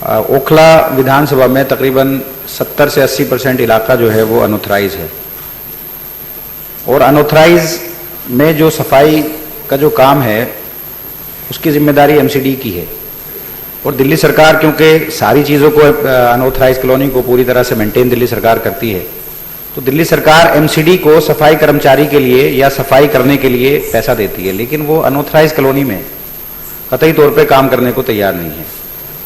ओखला विधानसभा में तकरीबन 70 से 80% इलाका जो है वो अनऑथराइज है, और अनऑथराइज में जो सफाई का जो काम है उसकी जिम्मेदारी एमसीडी की है। और दिल्ली सरकार क्योंकि सारी चीज़ों को अनऑथराइज कॉलोनी को पूरी तरह से मेंटेन दिल्ली सरकार करती है, तो दिल्ली सरकार एमसीडी को सफाई कर्मचारी के लिए या सफाई करने के लिए पैसा देती है, लेकिन वो अनऑथराइज कॉलोनी में कतई तौर पे काम करने को तैयार नहीं है।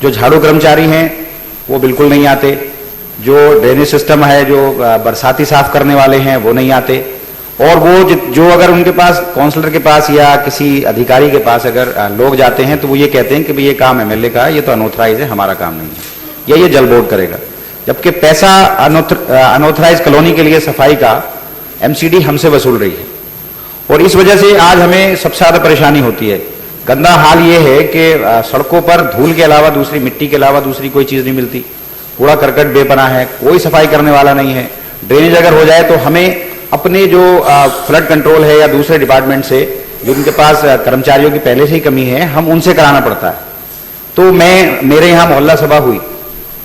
जो झाड़ू कर्मचारी हैं वो बिल्कुल नहीं आते, जो ड्रेनेज सिस्टम है, जो बरसाती साफ करने वाले हैं वो नहीं आते, और वो जो अगर उनके पास काउंसलर के पास या किसी अधिकारी के पास अगर लोग जाते हैं तो वो ये कहते हैं कि भाई ये काम एमएलए का है, ये तो अनऑथराइज है, हमारा काम नहीं है, या ये जल बोर्ड करेगा। जबकि पैसा अनऑथराइज कॉलोनी के लिए सफाई का एमसीडी हमसे वसूल रही है, और इस वजह से आज हमें सबसे ज्यादा परेशानी होती है। गंदा हाल ये है कि सड़कों पर धूल के अलावा दूसरी, मिट्टी के अलावा दूसरी कोई चीज नहीं मिलती, कूड़ा करकट बेपना है, कोई सफाई करने वाला नहीं है। ड्रेनेज अगर हो जाए तो हमें अपने जो फ्लड कंट्रोल है या दूसरे डिपार्टमेंट से, जो उनके पास कर्मचारियों की पहले से ही कमी है, हम उनसे कराना पड़ता है। तो मेरे यहाँ मोहल्ला सभा हुई,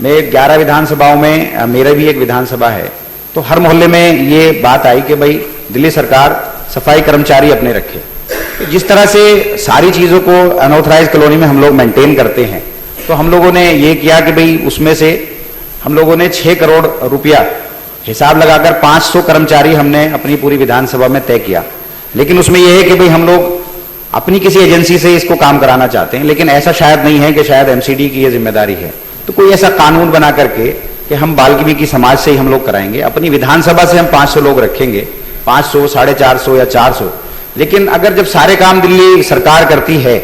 मैं 11 विधानसभाओं में मेरा भी एक विधानसभा है, तो हर मोहल्ले में ये बात आई कि भाई दिल्ली सरकार सफाई कर्मचारी अपने रखे। तो जिस तरह से सारी चीज़ों को अनऑथराइज कॉलोनी में हम लोग मेंटेन करते हैं, तो हम लोगों ने ये किया कि भाई उसमें से हम लोगों ने 6 करोड़ रुपया हिसाब लगाकर 500 कर्मचारी हमने अपनी पूरी विधानसभा में तय किया। लेकिन उसमें यह है कि भाई हम लोग अपनी किसी एजेंसी से इसको काम कराना चाहते हैं, लेकिन ऐसा शायद नहीं है कि शायद एमसीडी की ये जिम्मेदारी है। तो कोई ऐसा कानून बना करके कि हम वाल्मीकि समाज से ही हम लोग कराएंगे, अपनी विधानसभा से हम 500 लोग रखेंगे, 500, 450 या 400। लेकिन अगर जब सारे काम दिल्ली सरकार करती है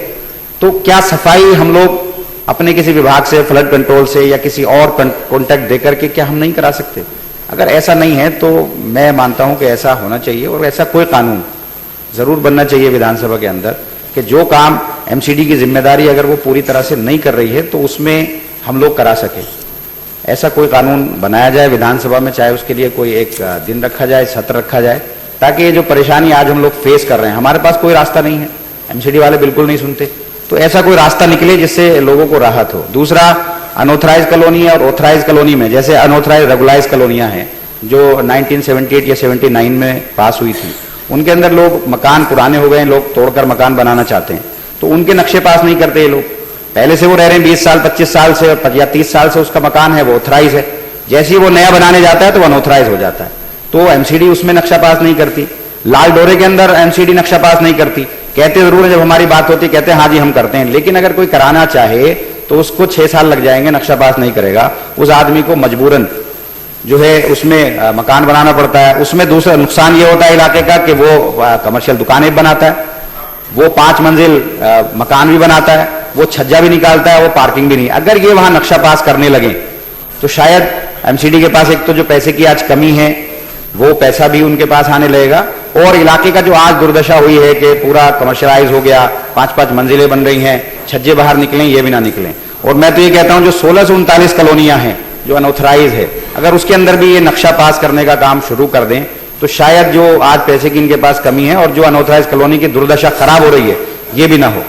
तो क्या सफाई हम लोग अपने किसी विभाग से, फ्लड कंट्रोल से या किसी और कॉन्टैक्ट देकर के क्या हम नहीं करा सकते? अगर ऐसा नहीं है तो मैं मानता हूं कि ऐसा होना चाहिए, और ऐसा कोई कानून जरूर बनना चाहिए विधानसभा के अंदर कि जो काम एमसीडी की जिम्मेदारी अगर वो पूरी तरह से नहीं कर रही है तो उसमें हम लोग करा सके। ऐसा कोई कानून बनाया जाए विधानसभा में, चाहे उसके लिए कोई एक दिन रखा जाए, सत्र रखा जाए, ताकि ये जो परेशानी आज हम लोग फेस कर रहे हैं, हमारे पास कोई रास्ता नहीं है, एमसीडी वाले बिल्कुल नहीं सुनते, तो ऐसा कोई रास्ता निकले जिससे लोगों को राहत हो। दूसरा, अनऑथराइज कॉलोनी और ऑथराइज कॉलोनी में, जैसे अनऑथराइज रेगुलाइज कॉलोनियां हैं जो 1978 या 79 में पास हुई थी, उनके अंदर लोग मकान पुराने हो गए, लोग तोड़कर मकान बनाना चाहते हैं, तो उनके नक्शे पास नहीं करते ये लोग। पहले से वो रह रहे हैं 20 साल, 25 साल से या 30 साल से उसका मकान है, वो ऑथराइज है। जैसे ही वो नया बनाने जाता है तो वो अनऑथराइज हो जाता है, तो एमसीडी उसमें नक्शा पास नहीं करती। लाल डोरे के अंदर एमसीडी नक्शा पास नहीं करती, कहते जरूर है, जब हमारी बात होती कहते हैं हाँ जी हम करते हैं, लेकिन अगर कोई कराना चाहे तो उसको 6 साल लग जाएंगे, नक्शा पास नहीं करेगा, उस आदमी को मजबूरन जो है उसमें मकान बनाना पड़ता है। उसमें दूसरा नुकसान ये होता है इलाके का कि वो कमर्शियल दुकानें बनाता है, वो 5 मंजिल मकान भी बनाता है, वो छज्जा भी निकालता है, वो पार्किंग भी नहीं। अगर ये वहां नक्शा पास करने लगे तो शायद एमसीडी के पास एक तो जो पैसे की आज कमी है वो पैसा भी उनके पास आने लगेगा, और इलाके का जो आज दुर्दशा हुई है कि पूरा कमर्शियलाइज हो गया, 5-5 मंजिलें बन रही हैं, छज्जे बाहर निकलें ये भी ना निकलें। और मैं तो ये कहता हूं जो 16 से 39 कॉलोनियां हैं जो अनऑथराइज है, अगर उसके अंदर भी ये नक्शा पास करने का काम शुरू कर दें तो शायद जो आज पैसे की इनके पास कमी है और जो अनऑथराइज कॉलोनी की दुर्दशा खराब हो रही है ये भी ना हो।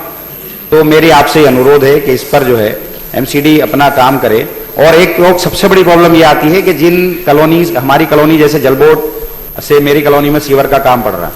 तो मेरी आपसे अनुरोध है कि इस पर जो है एमसीडी अपना काम करे। और एक सबसे बड़ी प्रॉब्लम ये आती है कि जिन कॉलोनीज, हमारी कॉलोनी जैसे जलबोर्ड से मेरी कॉलोनी में सीवर का काम पड़ रहा है,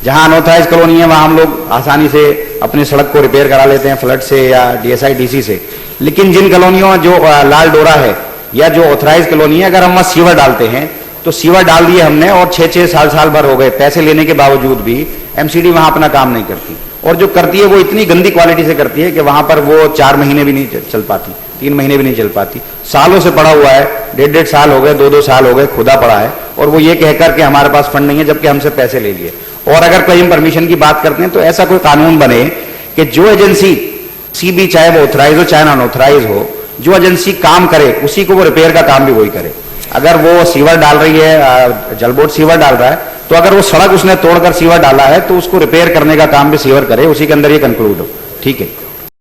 जहां अनऑथराइज कॉलोनी है वहां हम लोग आसानी से अपनी सड़क को रिपेयर करा लेते हैं फ्लड से या डीएसआई डीसी से, लेकिन जिन कॉलोनियों जो लाल डोरा है या जो ऑथराइज कॉलोनी है, अगर हम वहां सीवर डालते हैं तो सीवर डाल दिए हमने और 6-6 साल भर हो गए, पैसे लेने के बावजूद भी एमसीडी वहां अपना काम नहीं करती, और जो करती है वो इतनी गंदी क्वालिटी से करती है कि वहां पर वो 4 महीने भी नहीं चल पाती, 3 महीने भी नहीं चल पाती। सालों से पड़ा हुआ है, 1.5 साल हो गए, 2-2 साल हो गए खुदा पड़ा है, और वो ये कहकर के हमारे पास फंड नहीं है, जबकि हमसे पैसे ले लिए। और अगर कोई हम परमिशन की बात करते हैं तो ऐसा कोई कानून बने कि जो एजेंसी सी भी, चाहे वो ऑथराइज हो चाहे अनऑथराइज हो, जो एजेंसी काम करे उसी को वो रिपेयर का काम भी वही करे। अगर वो सीवर डाल रही है, जलबोर्ड सीवर डाल रहा है, तो अगर वो सड़क उसने तोड़कर सीवर डाला है तो उसको रिपेयर करने का काम भी सीवर करे, उसी के अंदर ये कंक्लूड हो। ठीक है।